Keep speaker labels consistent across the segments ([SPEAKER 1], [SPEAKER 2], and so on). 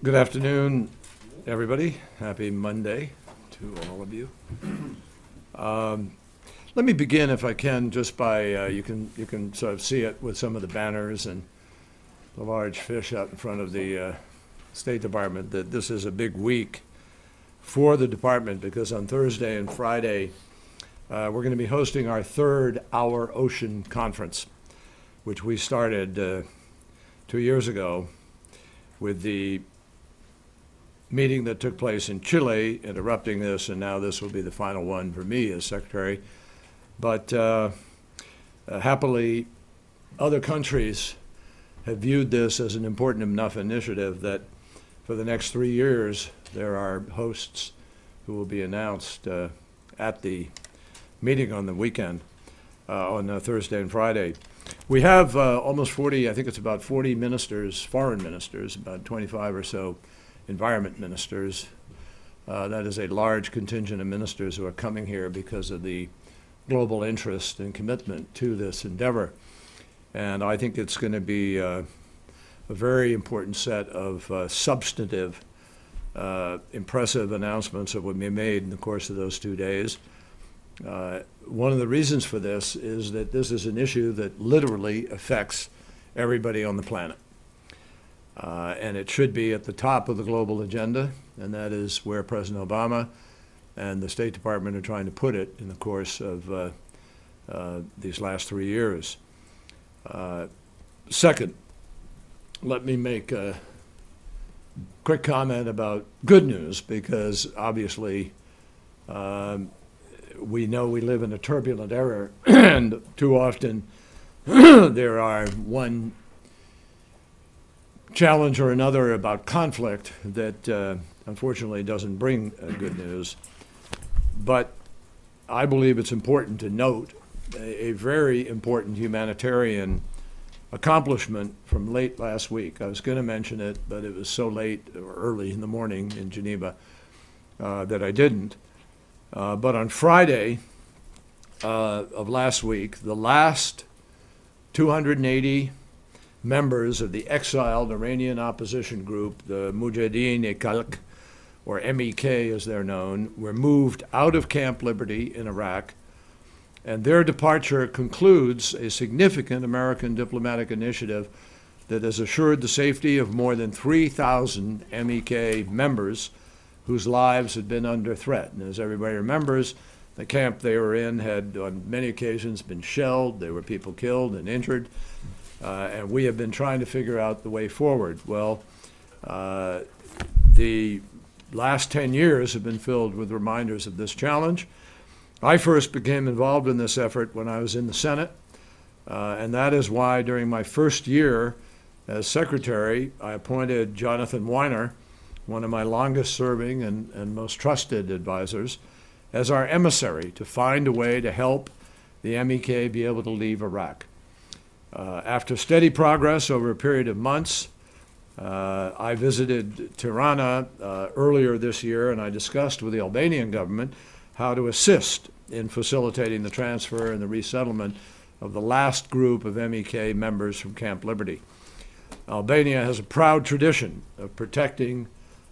[SPEAKER 1] Good afternoon, everybody. Happy Monday to all of you. Let me begin, if I can, just by you can sort of see it with some of the banners and the large fish out in front of the State Department, that this is a big week for the department, because on Thursday and Friday we're going to be hosting our third Our Ocean Conference, which we started 2 years ago with the meeting that took place in Chile, interrupting this, and now this will be the final one for me as secretary. But happily, other countries have viewed this as an important enough initiative that for the next 3 years, there are hosts who will be announced at the meeting on the weekend, on Thursday and Friday. We have almost 40, I think it's about 40 ministers, foreign ministers, about 25 or so environment ministers. That is a large contingent of ministers who are coming here because of the global interest and commitment to this endeavor. And I think it's going to be a very important set of substantive, impressive announcements that will be made in the course of those 2 days. One of the reasons for this is that this is an issue that literally affects everybody on the planet. And it should be at the top of the global agenda, and that is where President Obama and the State Department are trying to put it in the course of these last 3 years. Second, let me make a quick comment about good news, because obviously we know we live in a turbulent era, and too often there are one challenge or another about conflict that unfortunately doesn't bring good news. But I believe it's important to note a very important humanitarian accomplishment from late last week. I was going to mention it, but it was so late or early in the morning in Geneva that I didn't. But on Friday of last week, the last 280 members of the exiled Iranian opposition group, the Mujahideen Khalq, or MEK as they're known, were moved out of Camp Liberty in Iraq, and their departure concludes a significant American diplomatic initiative that has assured the safety of more than 3,000 MEK members whose lives had been under threat. And as everybody remembers, the camp they were in had on many occasions been shelled. There were people killed and injured. And we have been trying to figure out the way forward. Well, the last 10 years have been filled with reminders of this challenge. I first became involved in this effort when I was in the Senate, and that is why during my first year as secretary, I appointed Jonathan Weiner, one of my longest serving and most trusted advisors, as our emissary to find a way to help the MEK be able to leave Iraq. After steady progress over a period of months, I visited Tirana earlier this year, and I discussed with the Albanian government how to assist in facilitating the transfer and the resettlement of the last group of MEK members from Camp Liberty. Albania has a proud tradition of protecting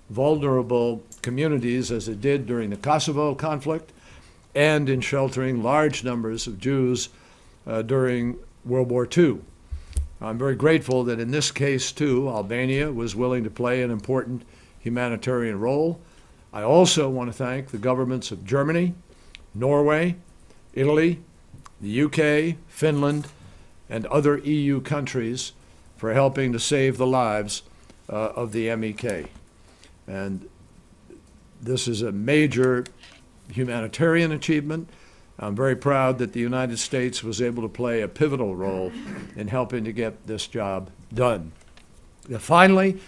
[SPEAKER 1] vulnerable communities, as it did during the Kosovo conflict, and in sheltering large numbers of Jews during World War II. I'm very grateful that in this case, too, Albania was willing to play an important humanitarian role. I also want to thank the governments of Germany, Norway, Italy, the UK, Finland, and other EU countries for helping to save the lives of the MEK. And this is a major humanitarian achievement. I'm very proud that the United States was able to play a pivotal role in helping to get this job done. Now, finally,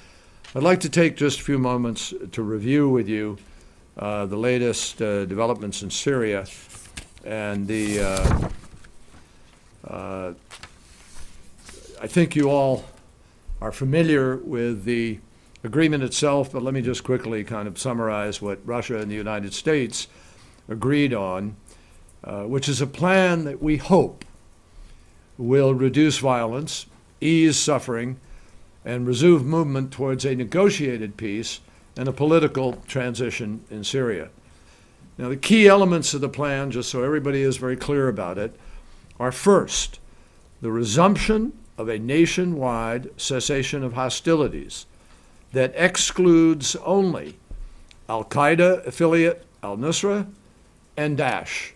[SPEAKER 1] I'd like to take just a few moments to review with you the latest developments in Syria and I think you all are familiar with the agreement itself, but let me just quickly kind of summarize what Russia and the United States agreed on, which is a plan that we hope will reduce violence, ease suffering, and resume movement towards a negotiated peace and a political transition in Syria. Now, the key elements of the plan, just so everybody is very clear about it, are first, the resumption of a nationwide cessation of hostilities that excludes only al-Qaeda affiliate al-Nusra and Daesh.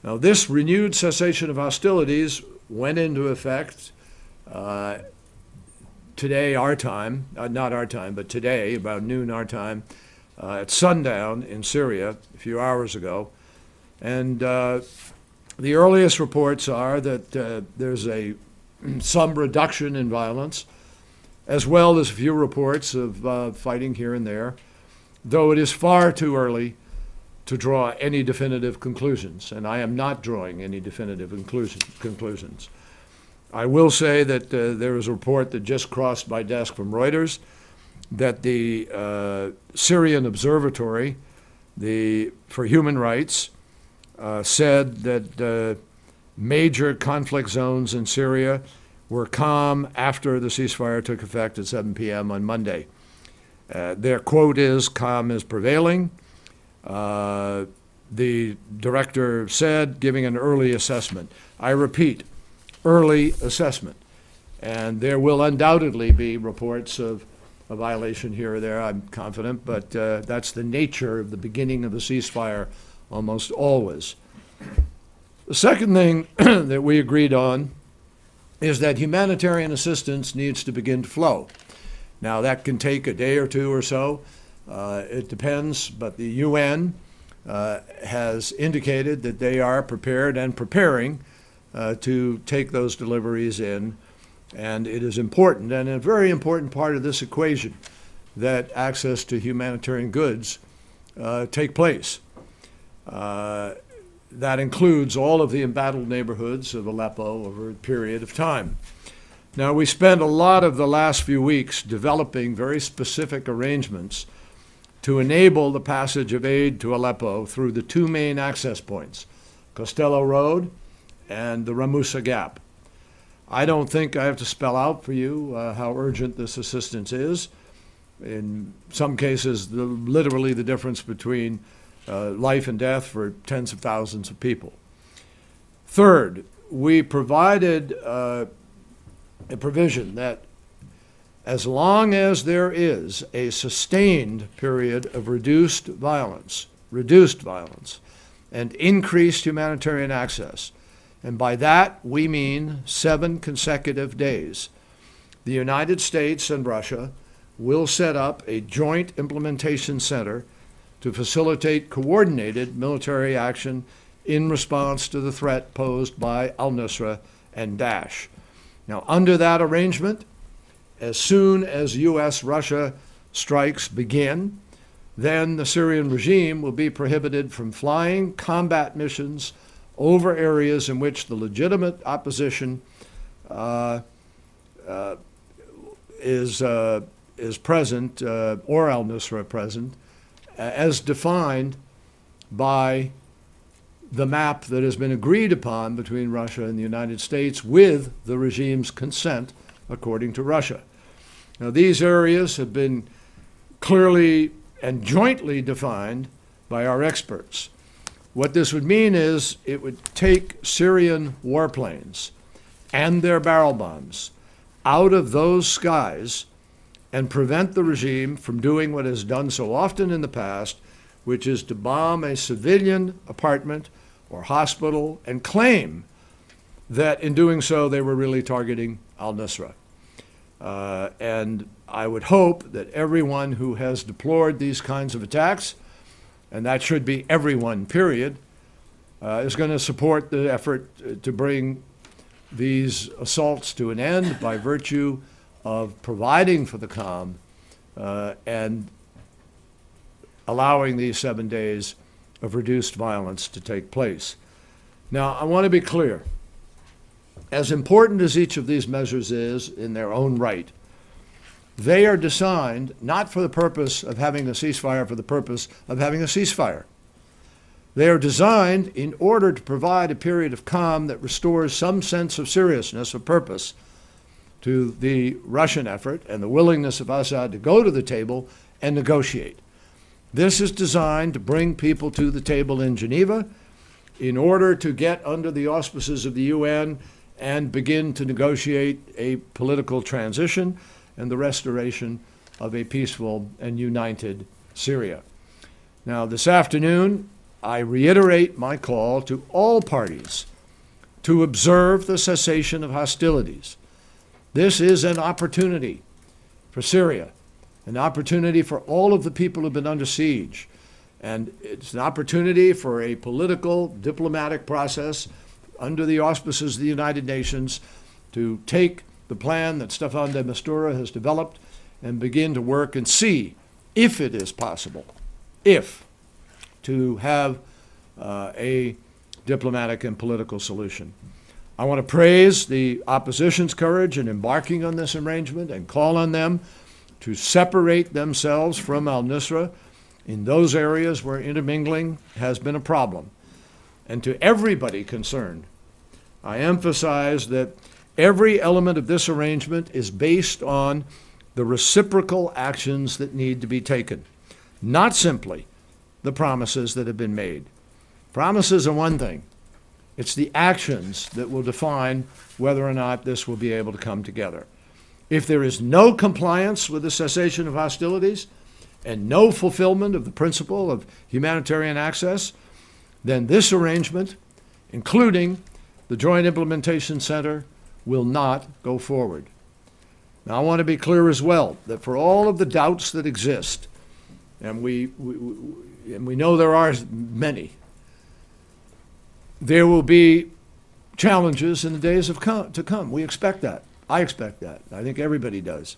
[SPEAKER 1] Now, this renewed cessation of hostilities went into effect today, our time, not our time, but today, about noon our time, at sundown in Syria a few hours ago. And the earliest reports are that there's some reduction in violence, as well as a few reports of fighting here and there, though it is far too early to draw any definitive conclusions, and I am not drawing any definitive conclusions. I will say that there is a report that just crossed my desk from Reuters that the Syrian Observatory for Human Rights said that major conflict zones in Syria were calm after the ceasefire took effect at 7 p.m. on Monday. Their quote is, "Calm is prevailing." The director said, giving an early assessment. I repeat, early assessment. And there will undoubtedly be reports of a violation here or there, I'm confident, but that's the nature of the beginning of the ceasefire almost always. The second thing that we agreed on is that humanitarian assistance needs to begin to flow. Now, that can take a day or two or so. It depends, but the UN has indicated that they are prepared and preparing to take those deliveries in. And it is important, and a very important part of this equation, that access to humanitarian goods take place. That includes all of the embattled neighborhoods of Aleppo over a period of time. Now, we spent a lot of the last few weeks developing very specific arrangements to enable the passage of aid to Aleppo through the two main access points, Costello Road and the Ramusa Gap. I don't think I have to spell out for you how urgent this assistance is. In some cases, literally the difference between life and death for tens of thousands of people. Third, we provided a provision that as long as there is a sustained period of reduced violence, and increased humanitarian access, and by that we mean 7 consecutive days, the United States and Russia will set up a joint implementation center to facilitate coordinated military action in response to the threat posed by al-Nusra and Daesh. Now, under that arrangement, as soon as U.S.-Russia strikes begin, then the Syrian regime will be prohibited from flying combat missions over areas in which the legitimate opposition is present, or al-Nusra present, as defined by the map that has been agreed upon between Russia and the United States with the regime's consent, according to Russia. Now, these areas have been clearly and jointly defined by our experts. What this would mean is it would take Syrian warplanes and their barrel bombs out of those skies and prevent the regime from doing what it has done so often in the past, which is to bomb a civilian apartment or hospital and claim that in doing so they were really targeting al-Nusra. And I would hope that everyone who has deplored these kinds of attacks, and that should be everyone, period, is going to support the effort to bring these assaults to an end by virtue of providing for the calm and allowing these 7 days of reduced violence to take place. Now, I want to be clear. As important as each of these measures is in their own right, they are designed not for the purpose of having a ceasefire for the purpose of having a ceasefire. They are designed in order to provide a period of calm that restores some sense of seriousness, of purpose, to the Russian effort and the willingness of Assad to go to the table and negotiate. This is designed to bring people to the table in Geneva in order to get under the auspices of the UN and begin to negotiate a political transition and the restoration of a peaceful and united Syria. Now, this afternoon, I reiterate my call to all parties to observe the cessation of hostilities. This is an opportunity for Syria, an opportunity for all of the people who have been under siege. And it's an opportunity for a political, diplomatic process under the auspices of the United Nations to take the plan that Staffan de Mistura has developed and begin to work and see if it is possible, to have a diplomatic and political solution. I want to praise the opposition's courage in embarking on this arrangement and call on them to separate themselves from al-Nusra in those areas where intermingling has been a problem. And to everybody concerned, I emphasize that every element of this arrangement is based on the reciprocal actions that need to be taken, not simply the promises that have been made. Promises are one thing. It's the actions that will define whether or not this will be able to come together. If there is no compliance with the cessation of hostilities and no fulfillment of the principle of humanitarian access, then this arrangement, including the Joint Implementation Center, will not go forward. Now, I want to be clear as well that for all of the doubts that exist, and we know there are many, there will be challenges in the days to come. We expect that. I expect that. I think everybody does.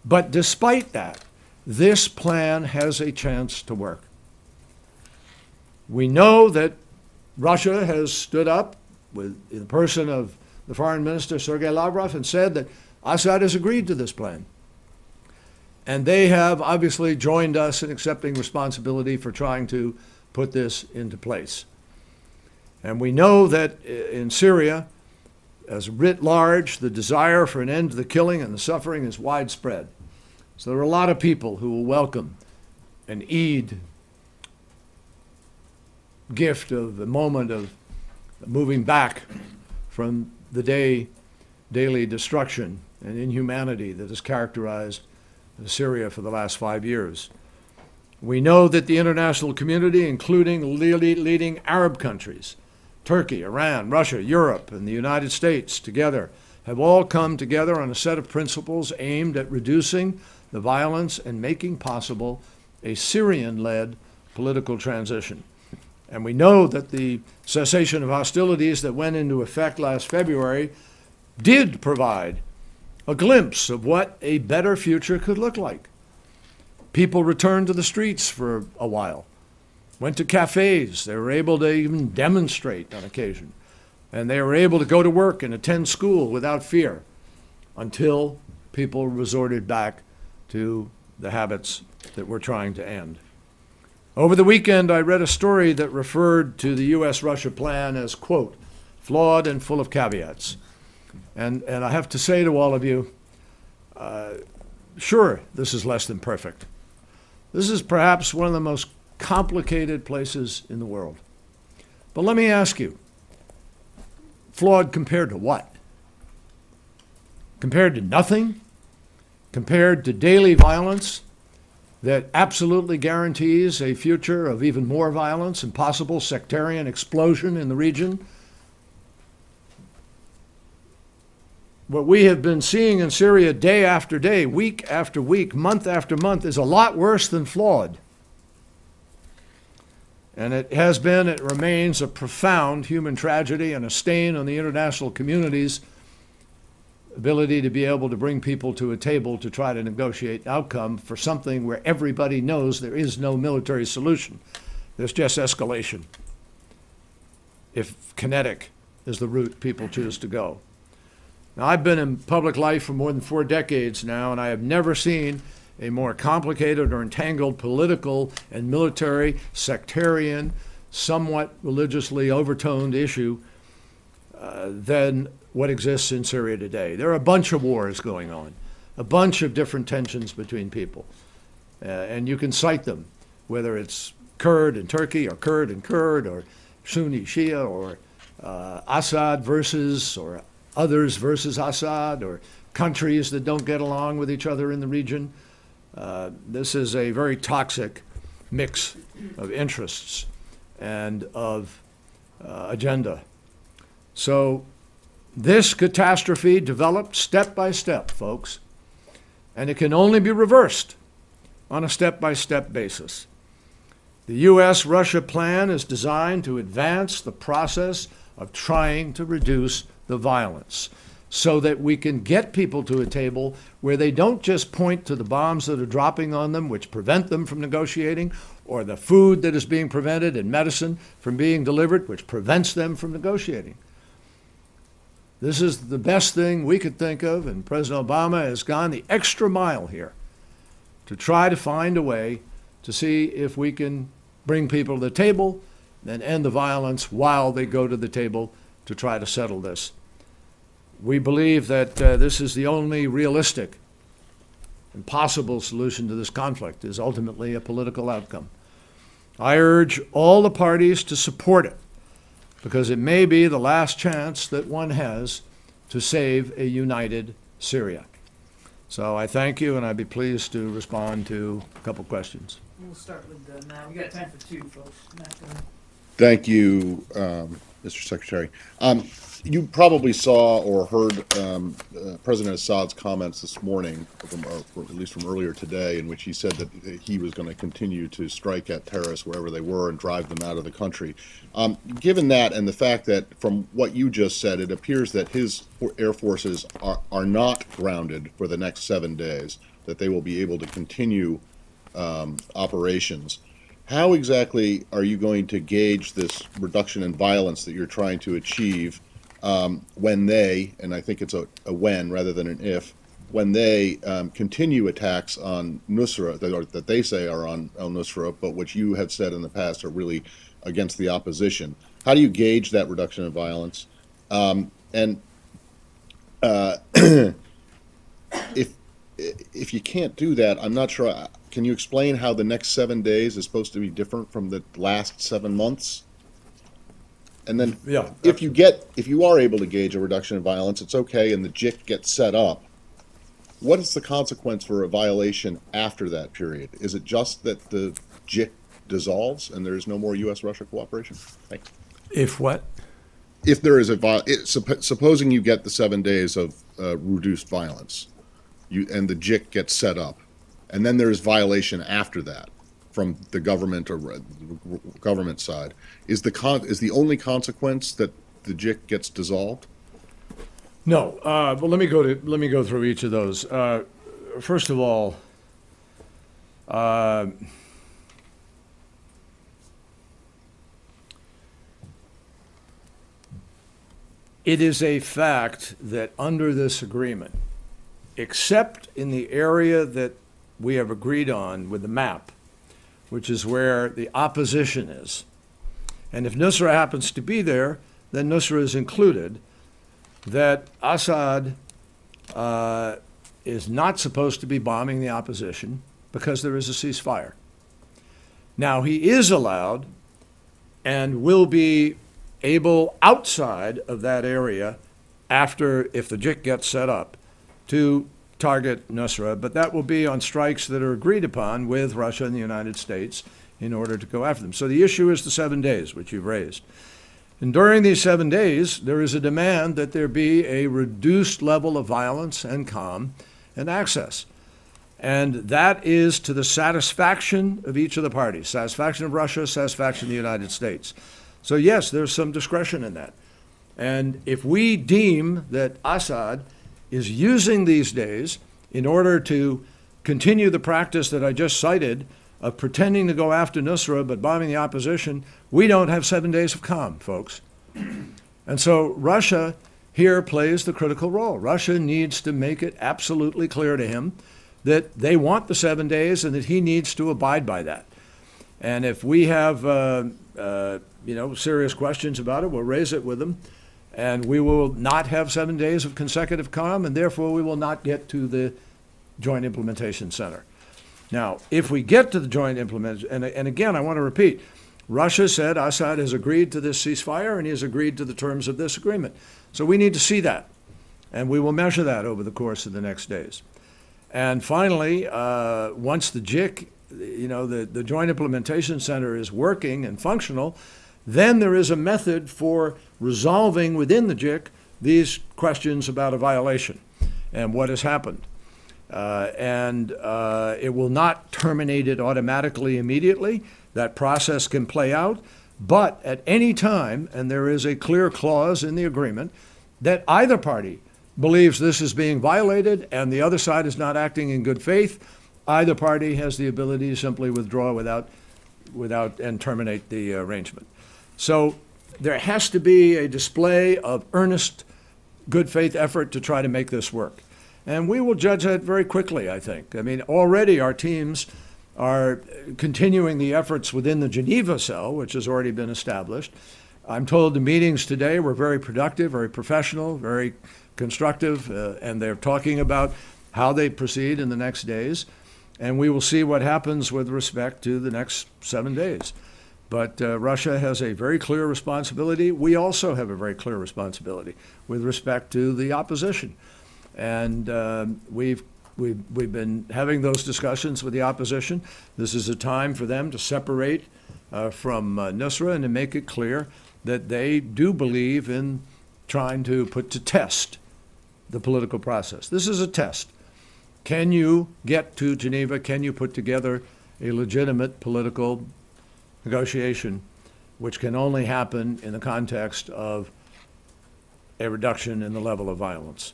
[SPEAKER 1] But despite that, this plan has a chance to work. We know that Russia has stood up in the person of the Foreign Minister Sergei Lavrov and said that Assad has agreed to this plan. And they have obviously joined us in accepting responsibility for trying to put this into place. And we know that in Syria, as writ large, the desire for an end to the killing and the suffering is widespread. So there are a lot of people who will welcome an Eid gift of the moment of moving back from the daily destruction and inhumanity that has characterized Syria for the last 5 years. We know that the international community, including leading Arab countries, Turkey, Iran, Russia, Europe, and the United States together, have all come together on a set of principles aimed at reducing the violence and making possible a Syrian-led political transition. And we know that the cessation of hostilities that went into effect last February did provide a glimpse of what a better future could look like. People returned to the streets for a while, went to cafes. They were able to even demonstrate on occasion. And they were able to go to work and attend school without fear until people resorted back to the habits that we're trying to end. Over the weekend, I read a story that referred to the U.S.-Russia plan as, quote, flawed and full of caveats. And I have to say to all of you, sure, this is less than perfect. This is perhaps one of the most complicated places in the world. But let me ask you, flawed compared to what? Compared to nothing? Compared to daily violence that absolutely guarantees a future of even more violence and possible sectarian explosion in the region? What we have been seeing in Syria day after day, week after week, month after month is a lot worse than flawed. And it has been, it remains a profound human tragedy and a stain on the international community's ability to be able to bring people to a table to try to negotiate an outcome for something where everybody knows there is no military solution. There's just escalation, if kinetic is the route people choose to go. Now, I've been in public life for more than 4 decades now, and I have never seen a more complicated or entangled political and military, sectarian, somewhat religiously overtoned issue than what exists in Syria today. There are a bunch of wars going on, a bunch of different tensions between people. And you can cite them, whether it's Kurd and Turkey, or Kurd and Kurd, or Sunni Shia, or Assad versus, or others versus Assad, or countries that don't get along with each other in the region. This is a very toxic mix of interests and of agenda. So this catastrophe developed step by step, folks, and it can only be reversed on a step-by-step basis. The U.S.-Russia plan is designed to advance the process of trying to reduce the violence so that we can get people to a table where they don't just point to the bombs that are dropping on them, which prevent them from negotiating, or the food that is being prevented and medicine from being delivered, which prevents them from negotiating. This is the best thing we could think of, and President Obama has gone the extra mile here to try to find a way to see if we can bring people to the table and end the violence while they go to the table to try to settle this. We believe that this is the only realistic and possible solution to this conflict, is ultimately a political outcome. I urge all the parties to support it, because it may be the last chance that one has to save a united Syria. So I thank you, and I'd be pleased to respond to a couple questions.
[SPEAKER 2] We'll start with Matt. We got time for two, folks. Matt, go ahead.
[SPEAKER 3] Thank you, Mr. Secretary. You probably saw or heard President Assad's comments this morning, or at least from earlier today, in which he said that he was going to continue to strike at terrorists wherever they were and drive them out of the country. Given that, and the fact that from what you just said, it appears that his air forces are not grounded for the next 7 days, that they will be able to continue operations. How exactly are you going to gauge this reduction in violence that you're trying to achieve when they, and I think it's a when rather than an if, when they continue attacks on Nusra that they say are on al-Nusra, but which you have said in the past are really against the opposition? How do you gauge that reduction in violence? If you can't do that, I'm not sure. Can you explain how the next 7 days is supposed to be different from the last 7 months? And then,
[SPEAKER 1] Yeah,
[SPEAKER 3] if you are able to gauge a reduction in violence, it's okay, and the JIC gets set up. What is the consequence for a violation after that period? Is it just that the JIC dissolves and there is no more U.S.-Russia cooperation? Thanks.
[SPEAKER 1] If what?
[SPEAKER 3] If there is supposing you get the 7 days of reduced violence, and the JIC gets set up, and then there is violation after that from the government or government side, is the only consequence that the JIC gets dissolved?
[SPEAKER 1] No. Well, let me go through each of those. First of all, it is a fact that under this agreement, except in the area that we have agreed on with the map, which is where the opposition is, and if Nusra happens to be there, then Nusra is included, that Assad is not supposed to be bombing the opposition because there is a ceasefire. Now, he is allowed and will be able outside of that area after, if the JIC gets set up, to target Nusra, but that will be on strikes that are agreed upon with Russia and the United States in order to go after them. So the issue is the 7 days, which you've raised. And during these 7 days, there is a demand that there be a reduced level of violence and calm and access. And that is to the satisfaction of each of the parties, satisfaction of Russia, satisfaction of the United States. So yes, there's some discretion in that. And if we deem that Assad is using these days in order to continue the practice that I just cited of pretending to go after Nusra but bombing the opposition, we don't have 7 days of calm, folks. And so Russia here plays the critical role. Russia needs to make it absolutely clear to him that they want the 7 days and that he needs to abide by that. And if we have serious questions about it, we'll raise it with them. And we will not have 7 days of consecutive calm, and therefore we will not get to the Joint Implementation Center. Now, if we get to the Joint Implementation, and again, I want to repeat, Russia said Assad has agreed to this ceasefire and he has agreed to the terms of this agreement. So we need to see that, and we will measure that over the course of the next days. And finally, once the JIC, the Joint Implementation Center is working and functional, then there is a method for resolving within the JIC these questions about a violation and what has happened. It will not terminate it automatically immediately. That process can play out, but at any time, and there is a clear clause in the agreement, that either party believes this is being violated and the other side is not acting in good faith, either party has the ability to simply withdraw without and terminate the arrangement. So there has to be a display of earnest, good faith effort to try to make this work. And we will judge that very quickly, I think. I mean, already our teams are continuing the efforts within the Geneva cell, which has already been established. I'm told the meetings today were very productive, very professional, very constructive, and they're talking about how they proceed in the next days. And we will see what happens with respect to the next 7 days. But Russia has a very clear responsibility. We also have a very clear responsibility with respect to the opposition. And we've been having those discussions with the opposition. This is a time for them to separate from Nusra and to make it clear that they do believe in trying to put to test the political process. This is a test. Can you get to Geneva? Can you put together a legitimate political negotiation, which can only happen in the context of a reduction in the level of violence?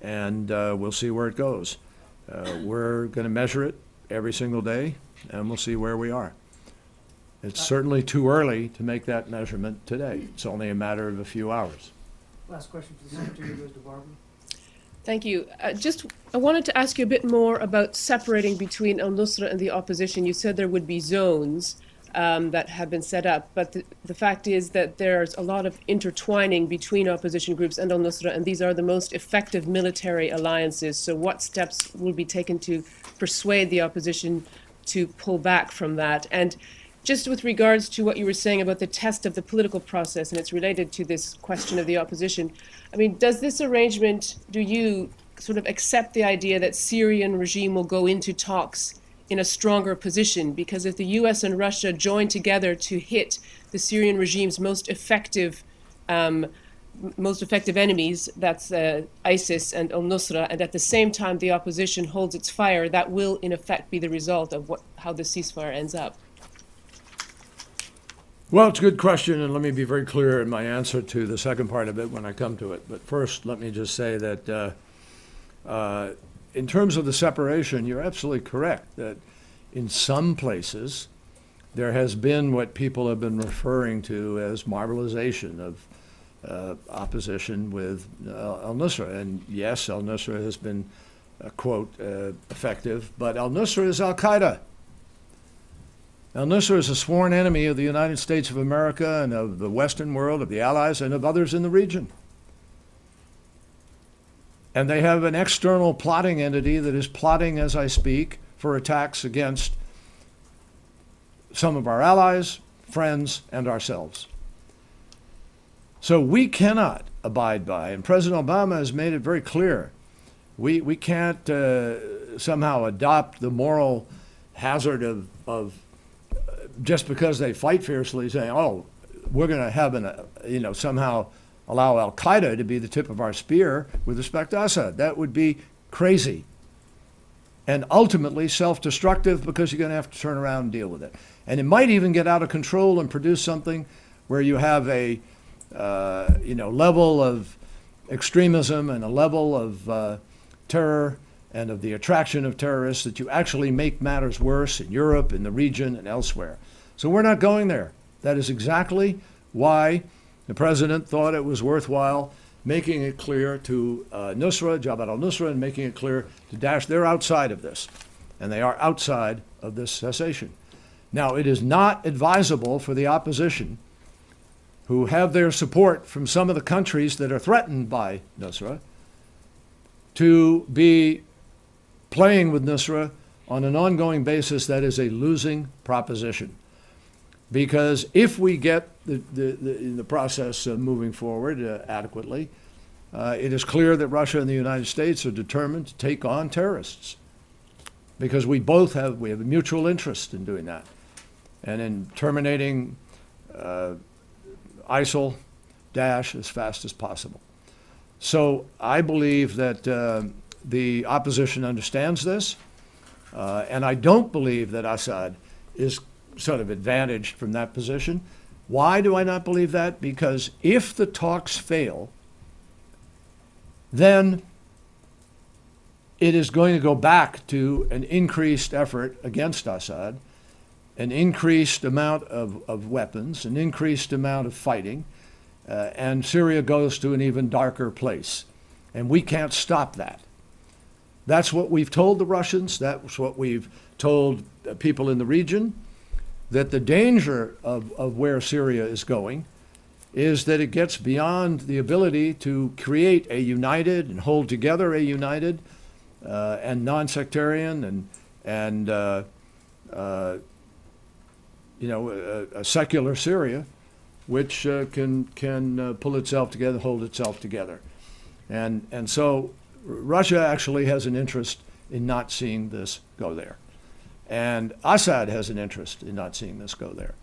[SPEAKER 1] And we'll see where it goes. We're going to measure it every single day, and we'll see where we are. It's certainly too early to make that measurement today. It's only a matter of a few hours.
[SPEAKER 2] Last question for the Secretary goes to Barbara.
[SPEAKER 4] Thank you. I wanted to ask you a bit more about separating between al-Nusra and the opposition. You said there would be zones that have been set up, but the fact is that there's a lot of intertwining between opposition groups and al-Nusra, and these are the most effective military alliances. So what steps will be taken to persuade the opposition to pull back from that? And just with regards to what you were saying about the test of the political process, and it's related to this question of the opposition, I mean, does this arrangement, do you sort of accept the idea that Syrian regime will go into talks in a stronger position? Because if the US and Russia join together to hit the Syrian regime's most effective enemies, that's ISIS and al-Nusra, and at the same time the opposition holds its fire, that will in effect be the result of how the ceasefire ends up.
[SPEAKER 1] Well, it's a good question, and let me be very clear in my answer to the second part of it when I come to it. But first, let me just say that in terms of the separation, you're absolutely correct that in some places there has been what people have been referring to as marbleization of opposition with al-Nusra. And yes, al-Nusra has been, quote, effective, but al-Nusra is al-Qaeda. Al-Nusra is a sworn enemy of the United States of America and of the Western world, of the Allies, and of others in the region. And they have an external plotting entity that is plotting as I speak for attacks against some of our allies, friends, and ourselves. So we cannot abide by, and President Obama has made it very clear, we can't somehow adopt the moral hazard of just because they fight fiercely saying, oh, we're going to have somehow allow al-Qaeda to be the tip of our spear with respect to Assad. That would be crazy and ultimately self-destructive, because you're going to have to turn around and deal with it. And it might even get out of control and produce something where you have a level of extremism and a level of terror and of the attraction of terrorists that you actually make matters worse in Europe, in the region, and elsewhere. So we're not going there. That is exactly why the president thought it was worthwhile making it clear to Nusra, Jabhat al-Nusra, and making it clear to Daesh they're outside of this, and they are outside of this cessation. Now, it is not advisable for the opposition who have their support from some of the countries that are threatened by Nusra, to be playing with Nusra on an ongoing basis, that is a losing proposition. Because if we get the process moving forward adequately, it is clear that Russia and the United States are determined to take on terrorists, because we have a mutual interest in doing that and in terminating ISIL, Daesh as fast as possible. So I believe that the opposition understands this, and I don't believe that Assad is sort of advantaged from that position. Why do I not believe that? Because if the talks fail, then it is going to go back to an increased effort against Assad, an increased amount of weapons, an increased amount of fighting, and Syria goes to an even darker place. And we can't stop that. That's what we've told the Russians. That's what we've told people in the region, that the danger of where Syria is going is that it gets beyond the ability to create a united and hold together a united and non-sectarian and a secular Syria, which can pull itself together, hold itself together. And so Russia actually has an interest in not seeing this go there. And Assad has an interest in not seeing this go there.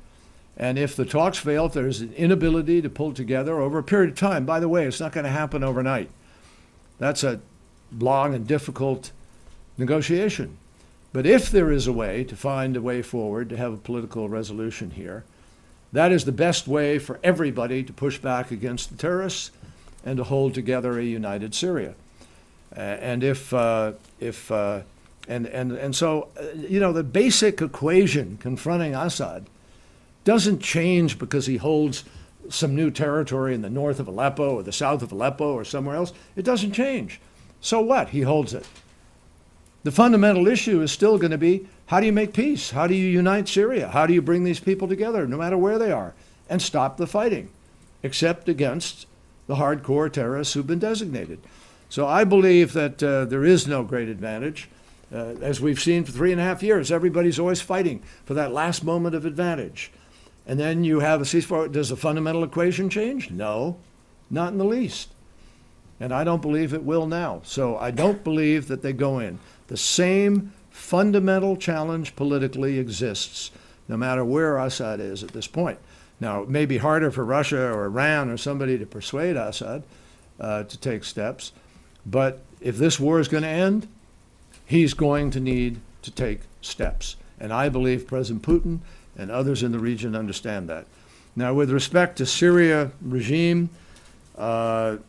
[SPEAKER 1] And if the talks fail, if there's an inability to pull together over a period of time, by the way, it's not going to happen overnight. That's a long and difficult negotiation. But if there is a way to find a way forward to have a political resolution here, that is the best way for everybody to push back against the terrorists and to hold together a united Syria. And so, the basic equation confronting Assad doesn't change because he holds some new territory in the north of Aleppo or the south of Aleppo or somewhere else. It doesn't change. So what? He holds it. The fundamental issue is still going to be, how do you make peace? How do you unite Syria? How do you bring these people together, no matter where they are, and stop the fighting, except against the hardcore terrorists who've been designated? So I believe that there is no great advantage. As we've seen for 3.5 years, everybody's always fighting for that last moment of advantage. And then you have a ceasefire. Does the fundamental equation change? No, not in the least. And I don't believe it will now. So I don't believe that they go in. The same fundamental challenge politically exists, no matter where Assad is at this point. Now, it may be harder for Russia or Iran or somebody to persuade Assad to take steps, but if this war is going to end, he's going to need to take steps. And I believe President Putin and others in the region understand that. Now, with respect to Syria regime, that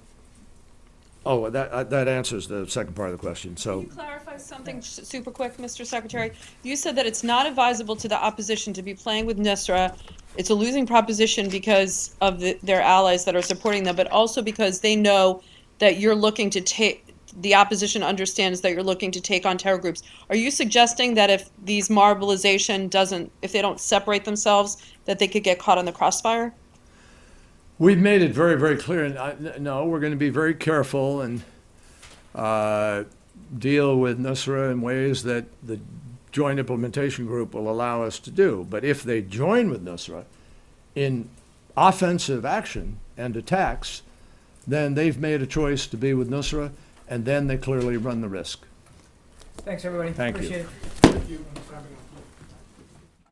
[SPEAKER 1] answers the second part of the question. So,
[SPEAKER 5] can you clarify something super quick, Mr. Secretary? You said that it's not advisable to the opposition to be playing with Nusra. It's a losing proposition because of their allies that are supporting them, but also because they know that you're looking to take, the opposition understands that you're looking to take on terror groups. Are you suggesting that if these mobilization if they don't separate themselves, that they could get caught on the crossfire?
[SPEAKER 1] we've made it very, very clear. No, we're going to be very careful and deal with Nusra in ways that the Joint Implementation Group will allow us to do. But if they join with Nusra in offensive action and attacks, then they've made a choice to be with Nusra, and then they clearly run the risk.
[SPEAKER 2] Thanks, everybody.
[SPEAKER 1] Thank you.
[SPEAKER 2] Appreciate it.
[SPEAKER 6] Thank you.